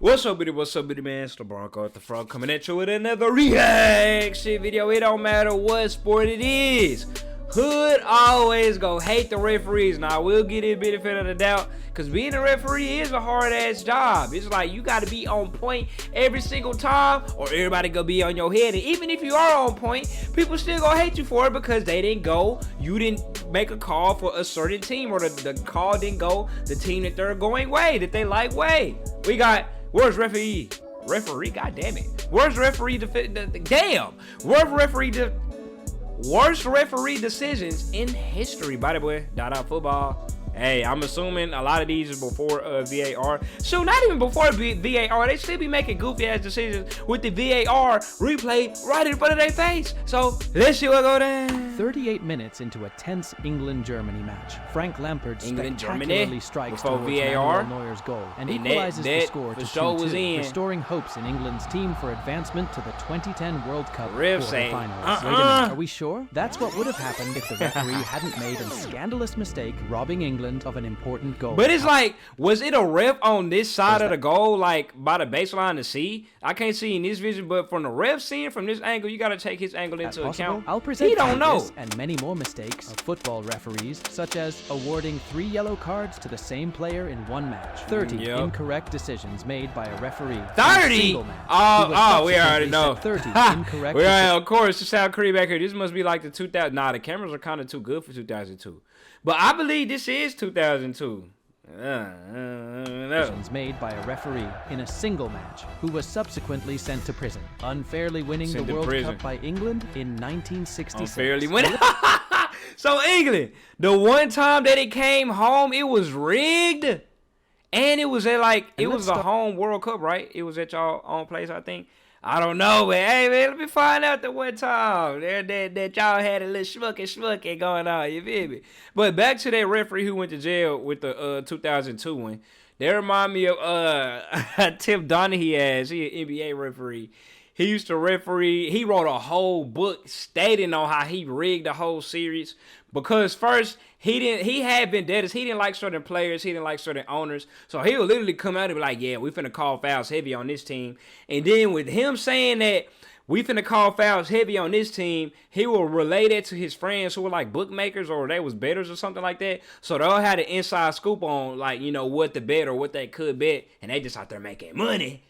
What's up, bitty? What's up, bitty, man? It's the Bronco at the front coming at you with another reaction video. It don't matter what sport it is. Hood always go hate the referees. Now, I will give it a benefit of the doubt because being a referee is a hard-ass job. It's like you got to be on point every single time or everybody gonna be on your head. And even if you are on point, people still gonna hate you for it because they didn't go. You didn't make a call for a certain team, or the call didn't go the team that they're going way, that they like way. We got... Where's referee? Referee, god damn it. Worst referee worst referee decisions in history. By the way, football. Hey, I'm assuming a lot of these is before VAR. So not even before VAR, they still be making goofy ass decisions with the VAR replay right in front of their face. So let's see what go down. 38 minutes into a tense England-Germany match, Frank Lampard spectacularly strikes before towards VAR Neuer's goal and equalizes the score to 2-2, restoring hopes in England's team for advancement to the 2010 World Cup quarterfinals. Wait a minute, are we sure? That's what would have happened if the referee hadn't made a scandalous mistake, robbing England of an important goal. But it's like, was it a ref on this side of the goal, like by the baseline to see? I can't see in this vision, but from the ref seeing from this angle, you got to take his angle into account. I'll present he don't know. This and many more mistakes of football referees, such as awarding 3 yellow cards to the same player in one match. 30 incorrect decisions made by a referee. 30? Oh, we already know. 30 incorrect. We are, of course, to South Korea back here. This must be like the 2000. Nah, the cameras are kind of too good for 2002. But I believe this is 2002. Decisions made by a referee in a single match, who was subsequently sent to prison, unfairly winning the World Cup by England in 1966. Unfairly winning. So England, the one time that it came home, it was rigged, and it was at the home World Cup, right? It was at y'all own place, I think. I don't know, but hey, man, let me find out the one time that y'all had a little schmucky going on, you feel me? But back to that referee who went to jail with the 2002 one. They remind me of Tim Donaghy as he an NBA referee. He used to referee. He wrote a whole book stating on how he rigged the whole series. Because first, he had vendettas. He didn't like certain players. He didn't like certain owners. So he would literally come out and be like, yeah, we finna call fouls heavy on this team. And then with him saying that we finna call fouls heavy on this team, he will relay that to his friends who were like bookmakers or they was bettors or something like that. So they all had an inside scoop on, like, you know, what to bet or what they could bet. And they just out there making money.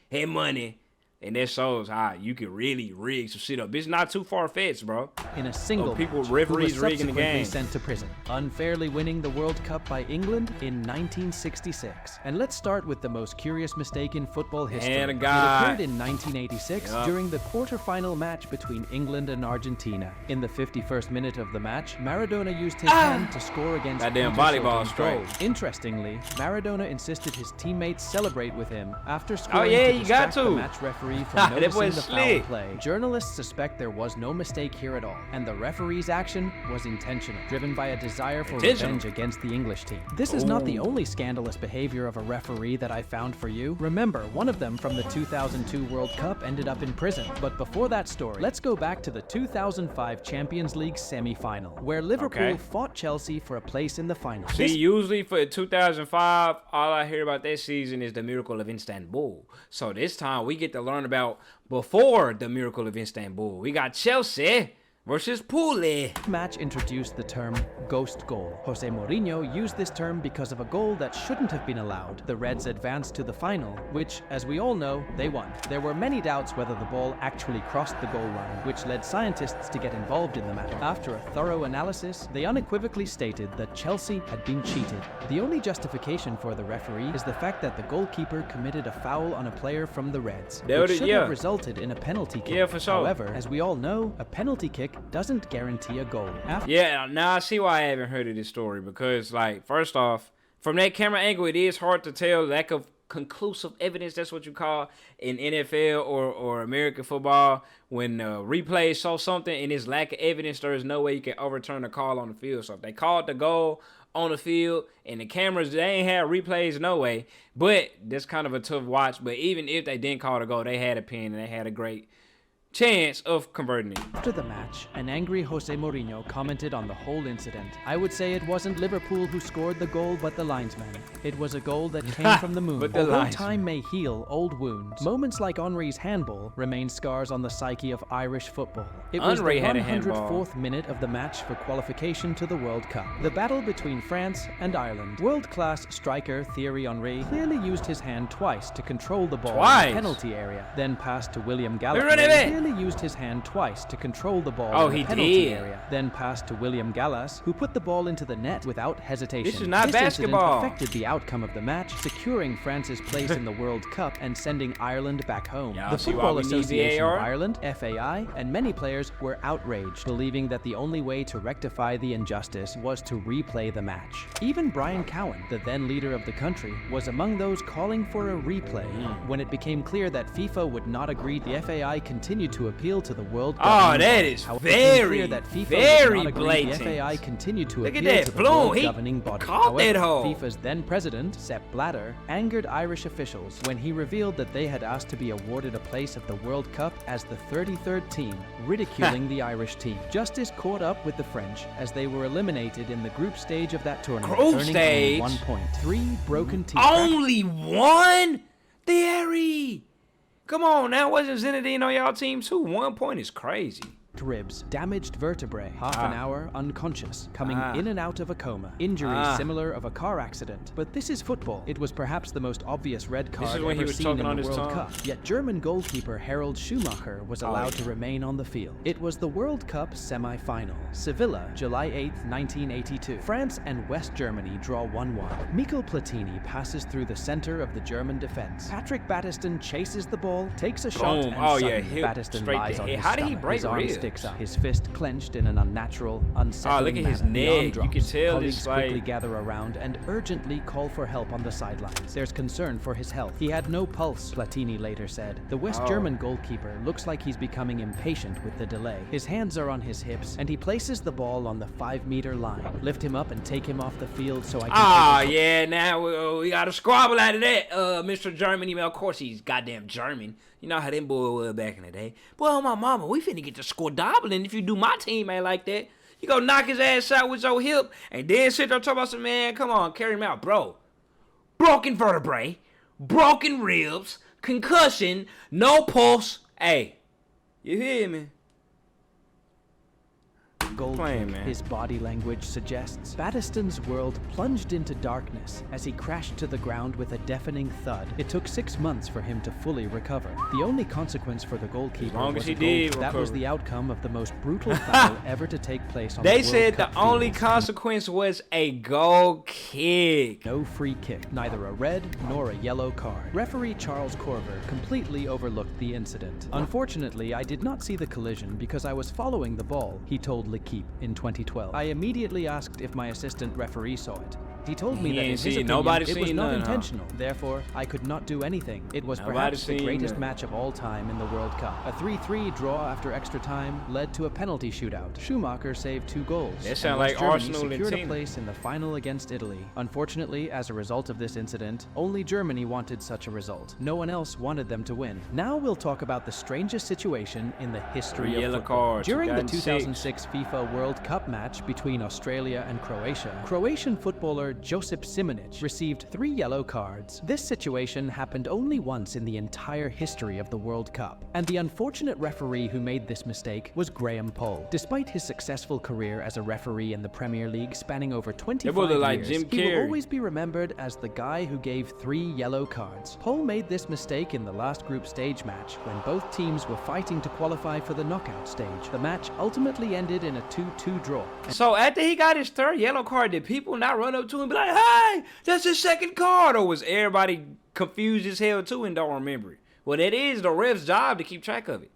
And that shows how you can really rig some shit up. It's not too far-fetched, bro. In a single match, referees rigging the game. Sent to prison, unfairly winning the World Cup by England in 1966. And let's start with the most curious mistake in football history. It occurred in 1986 during the quarterfinal match between England and Argentina. In the 51st minute of the match, Maradona used his hand to score against that damn volleyball strike. Interestingly, Maradona insisted his teammates celebrate with him after scoring you got to. The match referee from noticing the foul play. Journalists suspect there was no mistake here at all, and the referee's action was intentional, driven by a desire for revenge against the English team. This is not the only scandalous behavior of a referee that I found for you. Remember, one of them from the 2002 World Cup ended up in prison. But before that story, let's go back to the 2005 Champions League semi-final, where Liverpool fought Chelsea for a place in the final. See, usually for 2005, all I hear about that season is the Miracle of Istanbul. So this time we get to learn about before the Miracle of Istanbul. We got Chelsea versus Pule. Match introduced the term ghost goal. Jose Mourinho used this term because of a goal that shouldn't have been allowed. The Reds advanced to the final, which, as we all know, they won. There were many doubts whether the ball actually crossed the goal line, which led scientists to get involved in the matter. After a thorough analysis, they unequivocally stated that Chelsea had been cheated. The only justification for the referee is the fact that the goalkeeper committed a foul on a player from the Reds, which should have resulted in a penalty kick. Yeah, for sure. However, as we all know, a penalty kick doesn't guarantee a goal. Now I see why I haven't heard of this story, because, like, first off, from that camera angle, it is hard to tell. Lack of conclusive evidence, that's what you call in NFL or American football, when replays show something and it's lack of evidence, there is no way you can overturn the call on the field. So if they called the goal on the field and the cameras, they ain't had replays, no way. But that's kind of a tough watch. But even if they didn't call the goal, they had a pen and they had a great chance of converting it. After the match, an angry Jose Mourinho commented on the whole incident. "I would say it wasn't Liverpool who scored the goal, but the linesman. It was a goal that came from the moon. But the Although linesman. time may heal old wounds, moments like Henry's handball remain scars on the psyche of Irish football. It was Henry the had a handball. 104th minute of the match for qualification to the World Cup. The battle between France and Ireland. World-class striker Thierry Henry clearly used his hand twice to control the ball in the penalty area, then passed to William Gallas. Clearly used his hand twice to control the ball in the penalty area, then passed to William Gallas, who put the ball into the net without hesitation. This is not This basketball. incident affected the outcome of the match, securing France's place in the World Cup and sending Ireland back home. Y'all The see why Football we need Association of VAR? Ireland, FAI, and many players were outraged, believing that the only way to rectify the injustice was to replay the match. Even Brian Cowan, the then leader of the country, was among those calling for a replay. When it became clear that FIFA would not agree, the FAI continued to appeal to the World Oh, that is very, very The blatant. FAI continued to Look at appeal that. to the Bloom, world he governing body. caught that However, hole. FIFA's then president, Sepp Blatter, angered Irish officials when he revealed that they had asked to be awarded a place at the World Cup as the 33rd team, ridiculing the Irish team. Justice caught up with the French as they were eliminated in the group stage of that tournament, Group earning stage? only 1 point. 3 broken teeth. Only one? Thierry. Come on, now wasn't Zinedine on y'all team too? 1 point is crazy. Ribs, damaged vertebrae, half an hour unconscious, coming in and out of a coma, injuries similar of a car accident. But this is football. It was perhaps the most obvious red card is when he ever was seen talking in on the his World tongue. Cup. Yet German goalkeeper Harald Schumacher was allowed to remain on the field. It was the World Cup semi-final. Sevilla, July 8th, 1982. France and West Germany draw 1-1. Mikel Platini passes through the center of the German defense. Patrick Battiston chases the ball, takes a shot, Boom. and Oh, yeah, suddenly hit Battiston straight lies to on head. his How did he stomach. break His arm ribs? sticks up, his fist clenched in an unnatural, unsettling look at his manner. The arm neck. You drops. can tell Colleagues this, quickly like- gather around and urgently call for help on the sidelines. There's concern for his health. He had no pulse, Platini later said. The West German goalkeeper looks like he's becoming impatient with the delay. His hands are on his hips, and he places the ball on the 5-meter line. Lift him up and take him off the field so I can take a Yeah, now we got a squabble out of that, Mr. Germany. Well, of course he's goddamn German. You know how them boys were back in the day. Well, my mama, we finna get to squabbling if you do my team ain't like that. You go knock his ass out with your hip and then sit there talking about some, man, come on, carry him out, bro. Broken vertebrae, broken ribs, concussion, no pulse. Hey, you hear me? goal Playing, kick, man. his body language suggests. Battiston's world plunged into darkness as he crashed to the ground with a deafening thud. It took 6 months for him to fully recover. The only consequence for the goalkeeper long was as he a goal. did That was recover. the outcome of the most brutal foul ever to take place on the They World said Cup the only fields. consequence was a goal kick. No free kick, neither a red nor a yellow card. Referee Charles Corver completely overlooked the incident. Unfortunately, I did not see the collision because I was following the ball, he told L'Equipe in 2012. I immediately asked if my assistant referee saw it. He told me He that in ain't his see it. opinion, Nobody it was seen not none, huh? intentional. Therefore, I could not do anything. It was Nobody perhaps the seen greatest none. match of all time in the World Cup. A 3-3 draw after extra time led to a penalty shootout. Schumacher saved 2 goals. That and sound West like Germany Arsenal and secured a Tina. place in the final against Italy. Unfortunately, as a result of this incident, only Germany wanted such a result. No one else wanted them to win. Now we'll talk about the strangest situation in the history of Yellow football. card, During the 2006 2006 FIFA World Cup match between Australia and Croatia, Croatian footballer Josip Simonic received 3 yellow cards. This situation happened only once in the entire history of the World Cup, and the unfortunate referee who made this mistake was Graham Poll. Despite his successful career as a referee in the Premier League spanning over 25 boy look like years, Jim he will Carrey. always be remembered as the guy who gave 3 yellow cards. Poll made this mistake in the last group stage match when both teams were fighting to qualify for the knockout stage. The match ultimately ended in a 2-2 draw. So after he got his 3rd yellow card, did people not run up to him and be like, hey, that's his 2nd card? Or was everybody confused as hell too and don't remember it? Well, it is the ref's job to keep track of it.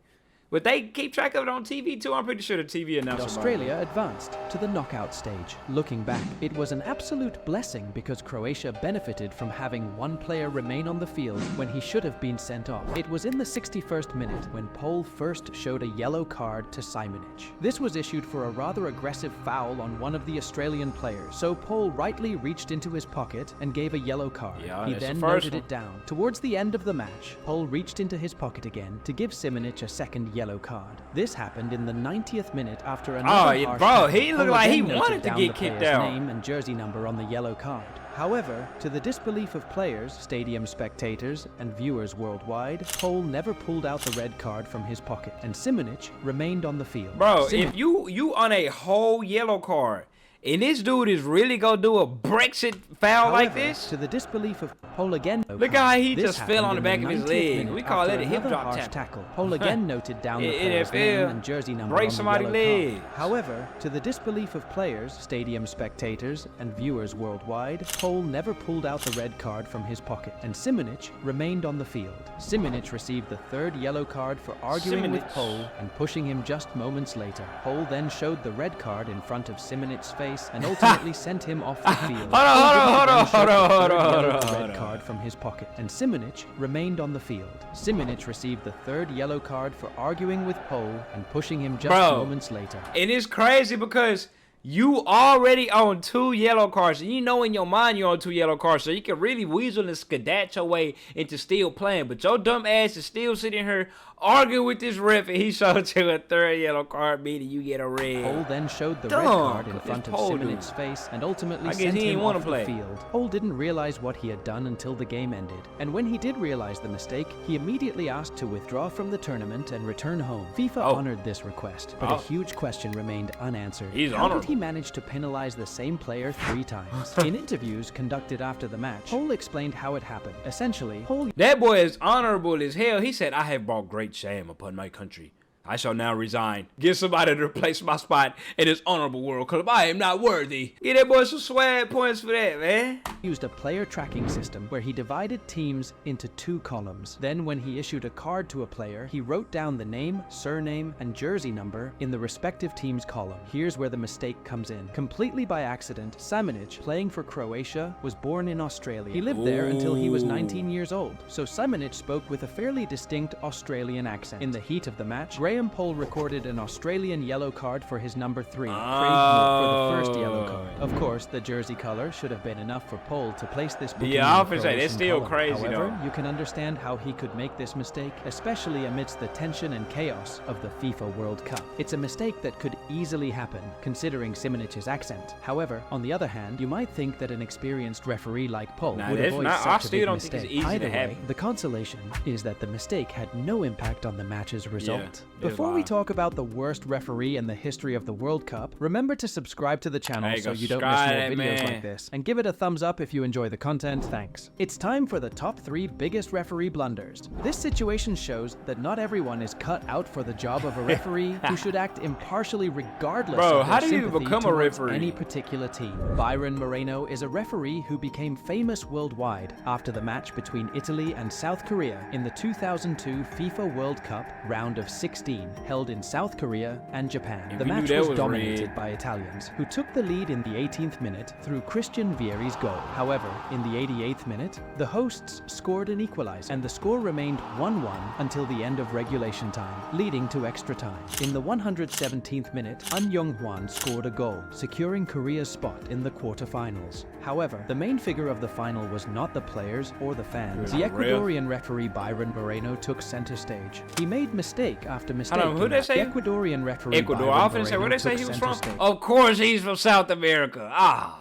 But they keep track of it on TV too. I'm pretty sure the TV announcer. Australia advanced to the knockout stage. Looking back, it was an absolute blessing because Croatia benefited from having one player remain on the field when he should have been sent off. It was in the 61st minute when Poll first showed a yellow card to Simonic. This was issued for a rather aggressive foul on one of the Australian players, so Poll rightly reached into his pocket and gave a yellow card. Yeah, He that's then the first noted one. it down. Towards the end of the match, Poll reached into his pocket again to give Simonic a second yellow yellow card. This happened in the 90th minute after another harsh bro, tackle. he looked Pole like he again noted wanted to down get the kicked player's out. name and jersey number on the yellow card. However, to the disbelief of players, stadium spectators, and viewers worldwide, Pole never pulled out the red card from his pocket, and Simonic remained on the field. Bro, if you on a whole yellow card, and this dude is really gonna do a Brexit foul like this? To the disbelief of Pole again. Look how he just fell on the back of his leg. We call it a hip drop tackle. Pole again noted down the player's name and jersey number break on the somebody's yellow leg. card. However, to the disbelief of players, stadium spectators, and viewers worldwide, Pole never pulled out the red card from his pocket, and Simonic remained on the field. Simonic received the third yellow card for arguing with Pole and pushing him just moments later. Pole then showed the red card in front of Simonic's face and ultimately sent him off the field. Hold on. Red card from his pocket, and Simonic remained on the field. Simonic received the third yellow card for arguing with Pole and pushing him just moments later. And it's crazy because you already own 2 yellow cards, and you know in your mind you own 2 yellow cards, so you can really weasel and skedaddle your way into still playing. But your dumb ass is still sitting here arguing with this ref, and he showed you a 3rd yellow card, meaning you get a red. Pole then showed the red card in front of Simonic's face and ultimately sent him off the field. Pole didn't realize what he had done until the game ended, and when he did realize the mistake, he immediately asked to withdraw from the tournament and return home. FIFA honored this request, but a huge question remained unanswered. How did he manage to penalize the same player 3 times? In interviews conducted after the match, Pole explained how it happened. Essentially, that boy is honorable as hell. He said, "I have brought great shame upon my country. I shall now resign. Get somebody to replace my spot in this honorable World Cup. I am not worthy." Get that boy some swag points for that, man. Used a player tracking system where he divided teams into 2 columns. Then when he issued a card to a player, he wrote down the name, surname, and jersey number in the respective team's column. Here's where the mistake comes in. Completely by accident, Simonic, playing for Croatia, was born in Australia. He lived there until he was 19 years old, so Simonic spoke with a fairly distinct Australian accent. In the heat of the match, Pole recorded an Australian yellow card for his number 3, praising it for the first yellow card. Of course, the jersey color should have been enough for Pole to place this booking in the Croatian that's still column. crazy. However, though, you can understand how he could make this mistake, especially amidst the tension and chaos of the FIFA World Cup. It's a mistake that could easily happen, considering Simonic's accent. However, on the other hand, you might think that an experienced referee like Pole would avoid such a big mistake. Either way, the consolation is that the mistake had no impact on the match's result. Before we talk about the worst referee in the history of the World Cup, remember to subscribe to the channel so you don't miss more videos like this. And give it a thumbs up if you enjoy the content. Thanks. It's time for the top 3 biggest referee blunders. This situation shows that not everyone is cut out for the job of a referee who should act impartially regardless of their sympathy towards any particular team. Byron Moreno is a referee who became famous worldwide after the match between Italy and South Korea in the 2002 FIFA World Cup round of 16, held in South Korea and Japan. The match was dominated by Italians, who took the lead in the 18th minute through Christian Vieri's goal. However, in the 88th minute, the hosts scored an equalizer, and the score remained 1-1 until the end of regulation time, leading to extra time. In the 117th minute, An Young-hwan scored a goal, securing Korea's spot in the quarterfinals. However, the main figure of the final was not the players or the fans. The Ecuadorian referee Byron Moreno took center stage. He made mistake after mistake. Who they say? The Ecuadorian referee Ecuador. Byron I often say where they say he was from. Of course, he's from South America. Man.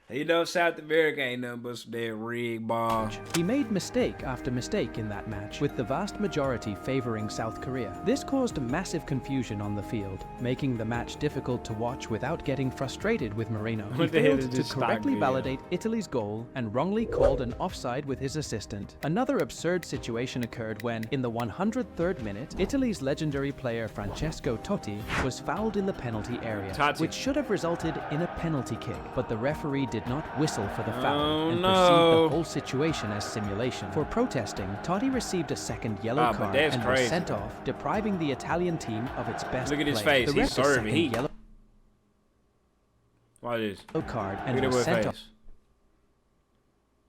You know, South America ain't nothing but some damn rig ball. He made mistake after mistake in that match, with the vast majority favoring South Korea. This caused massive confusion on the field, making the match difficult to watch without getting frustrated with Moreno. He failed to correctly validate Italy's goal and wrongly called an offside with his assistant. Another absurd situation occurred when, in the 103rd minute, Italy's legendary player Francesco Totti was fouled in the penalty area, which should have resulted in a penalty kick, but the referee did not whistle for the foul and perceived the whole situation as simulation. For protesting, Totti received a second yellow card and was sent off, depriving the Italian team of its best player. Look at his face. He's serving. Yellow card and was sent off.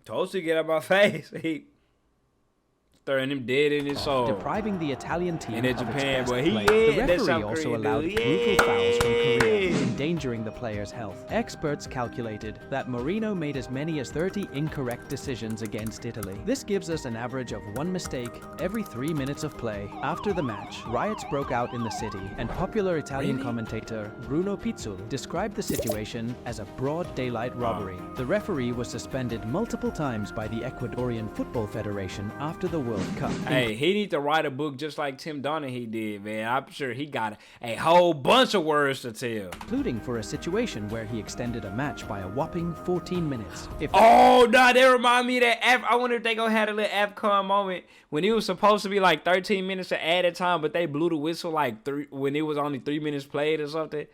Told you to get out my face. He throwing him dead in his soul. Depriving the Italian team and in of Japan, its best but player. The referee also allowed brutal fouls from Korea. endangering the player's health. Experts calculated that Moreno made as many as 30 incorrect decisions against Italy. This gives us an average of 1 mistake every 3 minutes of play. After the match, riots broke out in the city, and popular Italian commentator Bruno Pizzul described the situation as a broad daylight robbery. The referee was suspended multiple times by the Ecuadorian Football Federation after the World Cup. Hey, he need to write a book just like Tim Donaghy did, man. I'm sure he got a whole bunch of words to tell. Including for a situation where he extended a match by a whopping 14 minutes. Oh, nah, that remind me of that. I wonder if they gonna have a little AFCON moment when it was supposed to be like 13 minutes of added time, but they blew the whistle like when it was only 3 minutes played or something.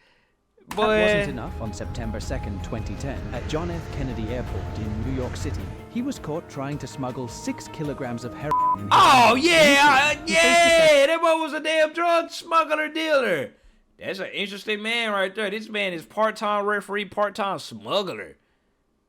That wasn't enough. On September 2nd, 2010, at John F. Kennedy Airport in New York City, he was caught trying to smuggle 6 kilograms of heroin in his Oh, yeah, that boy was a damn drug smuggler dealer. That's an interesting man right there. This man is part-time referee, part-time smuggler.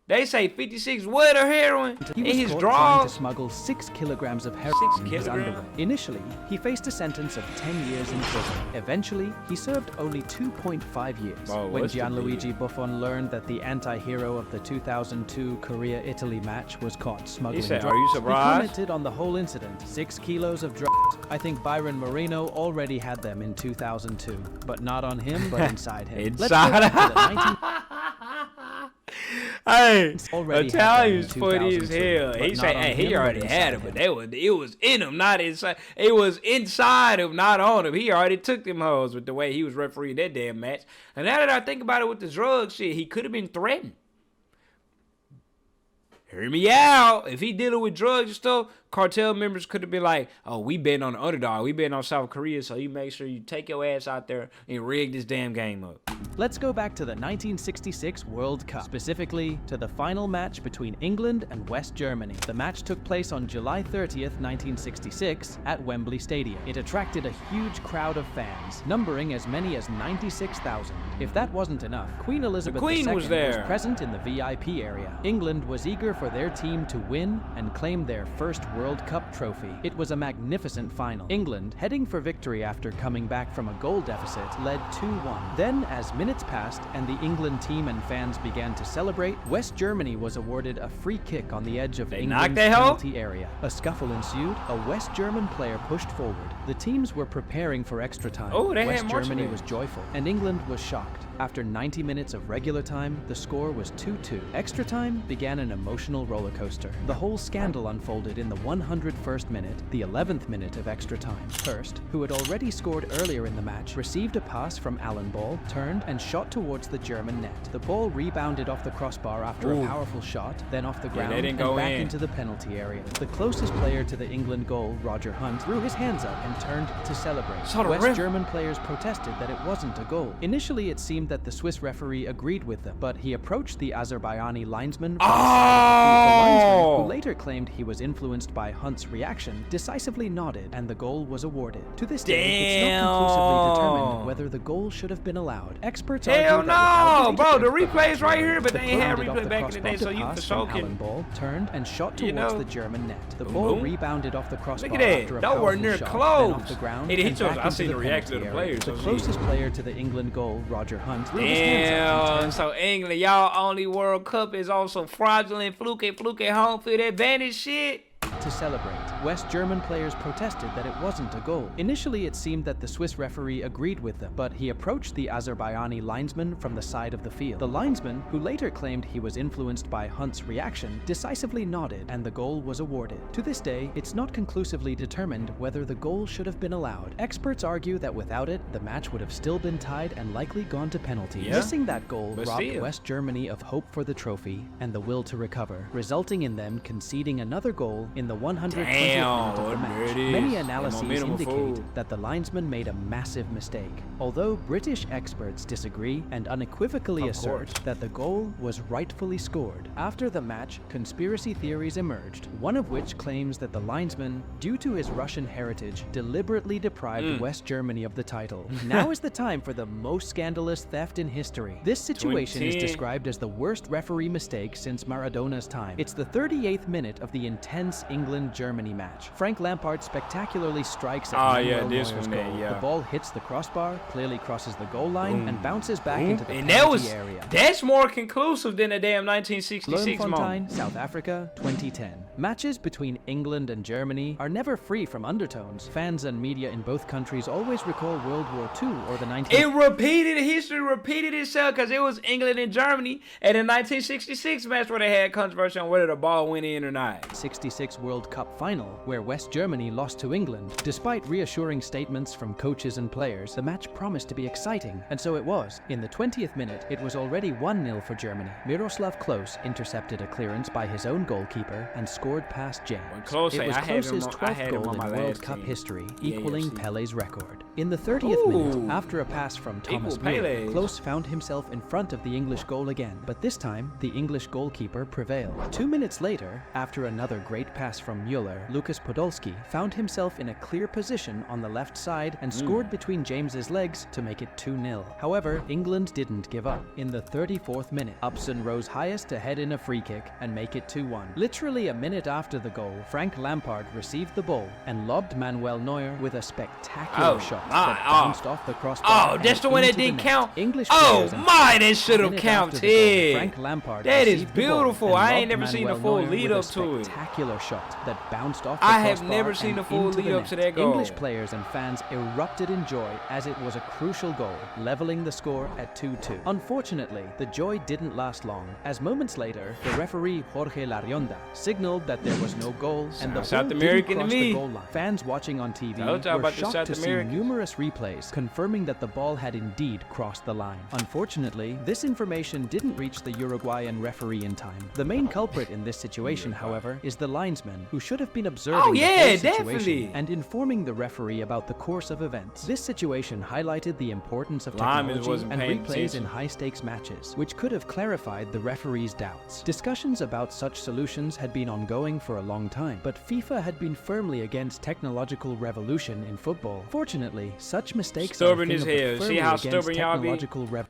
They say 56 what of heroin in his trying to drawers. smuggle 6 kilograms of heroin in his underwear. Initially, he faced a sentence of 10 years in prison. Eventually, he served only 2.5 years. When Gianluigi Buffon learned that the anti-hero of the 2002 Korea-Italy match was caught smuggling drugs, "Are you surprised?" He commented on the whole incident. 6 kilos of drugs. I think Byron Moreno already had them in 2002, but not on him, but inside him. Let's go back to the Hey, Italian's funny as hell. He said, "Hey, he already had it, but it was in him, not inside. It was inside him, not on him. He already took them hoes with the way he was refereeing that damn match." And now that I think about it with the drug shit, he could have been threatened. Hear me out. If he dealing with drugs and stuff, cartel members could have been like, "Oh, we been on the underdog. We been on South Korea, so you make sure you take your ass out there and rig this damn game up." Let's go back to the 1966 World Cup, specifically to the final match between England and West Germany. The match took place on July 30th, 1966 at Wembley Stadium. It attracted a huge crowd of fans, numbering as many as 96,000. If that wasn't enough, Queen Elizabeth II was present in the VIP area. England was eager for their team to win and claim their first World Cup trophy. It was a magnificent final. England, heading for victory after coming back from a goal deficit, led 2-1. Then, as minutes passed and the England team and fans began to celebrate, West Germany was awarded a free kick on the edge of England's penalty area. A scuffle ensued. A West German player pushed forward. The teams were preparing for extra time. West Germany was joyful, and England was shocked. After 90 minutes of regular time, the score was 2-2. Extra time began an emotional roller coaster. The whole scandal unfolded in the 101st minute, the 11th minute of extra time. Hurst, who had already scored earlier in the match, received a pass from Alan Ball, turned and shot towards the German net. The ball rebounded off the crossbar after a powerful shot, then off the ground and back into the penalty area. The closest player to the England goal, Roger Hunt, threw his hands up and turned to celebrate. West German players protested that it wasn't a goal. Initially, it seemed that the Swiss referee agreed with them, but he approached the Azerbaijani linesman, the linesman, who later claimed he was influenced by Hunt's reaction, decisively nodded, and the goal was awarded. To this day, it's not conclusively determined whether the goal should have been allowed. Experts argue that bro, the replay's right here, but they ain't had replay back in the day, so you for sure can. Alan Ball turned and shot towards the German net. The ball rebounded off the crossbar after a powerful shot, then off the ground and back I seen into the reaction of the players. The closest player to the England goal, Roger Hunt, damn, so England, y'all only World Cup is on some fraudulent, fluky home field advantage shit. To celebrate. West German players protested that it wasn't a goal. Initially, it seemed that the Swiss referee agreed with them, but he approached the Azerbaijani linesman from the side of the field. The linesman, who later claimed he was influenced by Hunt's reaction, decisively nodded, and the goal was awarded. To this day, it's not conclusively determined whether the goal should have been allowed. Experts argue that without it, the match would have still been tied and likely gone to penalties. Missing that goal robbed West Germany of hope for the trophy and the will to recover, resulting in them conceding another goal in the 120th minute of the match. Many analyses indicate that the linesman made a massive mistake, although British experts disagree and unequivocally assert that the goal was rightfully scored. After the match, conspiracy theories emerged, one of which claims that the linesman, due to his Russian heritage, deliberately deprived West Germany of the title. Now is the time for the most scandalous theft in history. This situation is described as the worst referee mistake since Maradona's time. It's the 38th minute of the intense England-Germany match. match. Frank Lampard spectacularly strikes at Manuel Neuer's goal. The ball hits the crossbar, clearly crosses the goal line, and bounces back into the penalty area. That's more conclusive than the damn 1966 moment. South Africa, 2010. Matches between England and Germany are never free from undertones. Fans and media in both countries always recall World War II or the 19... History repeated itself because it was England and Germany at the 1966 match where they had controversy on whether the ball went in or not. 66 World Cup final, where West Germany lost to England. Despite reassuring statements from coaches and players, the match promised to be exciting, and so it was. In the 20th minute, it was already 1-0 for Germany. Miroslav Klose intercepted a clearance by his own goalkeeper and scored past James. It was Klose's 12th goal in World Cup history, equaling Pele's record. In the 30th minute, after a pass from Thomas Müller, Klose found himself in front of the English goal again, but this time, the English goalkeeper prevailed. 2 minutes later, after another great pass from Müller, Lukas Podolski found himself in a clear position on the left side and scored between James's legs to make it 2-0. However, England didn't give up. In the 34th minute, Upson rose highest to head in a free kick and make it 2-1. Literally a minute after the goal, Frank Lampard received the ball and lobbed Manuel Neuer with a spectacular shot that bounced off the crossbar. Oh, that's the one that didn't count. English that should have counted. Frank Lampard that is beautiful. I ain't never seen a full lead up to it. Spectacular shot that bounced off the crossbar. I have never seen a full lead up to that goal. English players and fans erupted in joy as it was a crucial goal, leveling the score at 2-2. Unfortunately, the joy didn't last long, as moments later, the referee Jorge Larionda signaled that there was no goal and the ball didn't cross the goal line. Fans watching on TV were shocked to see numerous replays confirming that the ball had indeed crossed the line. Unfortunately, this information didn't reach the Uruguayan referee in time. The main culprit in this situation, however, is the linesman, who should have been observing the whole situation and informing the referee about the course of events. This situation highlighted the importance of technology and replays in high-stakes matches, which could have clarified the referee's doubts. Discussions about such solutions had been ongoing for a long time, but FIFA had been firmly against technological revolution in football. Fortunately, such mistakes are stubborn as hell. See how stubborn y'all be?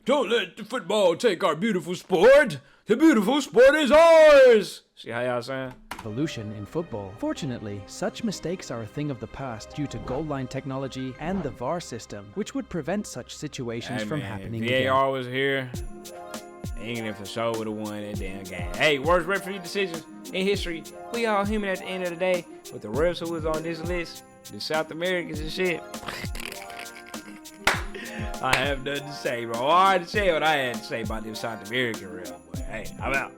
Don't let the football take our beautiful sport. The beautiful sport is ours. See how y'all saying? Revolution in football. Fortunately, such mistakes are a thing of the past due to goal line technology and the VAR system, which would prevent such situations from happening again. VAR was here. England for sure would have won that damn game. Hey, worst referee decisions in history. We all human at the end of the day, but the refs who was on this list, the South Americans and shit. I have nothing to say, bro. I had to say what I had to say about them South American refs, but hey, I'm out.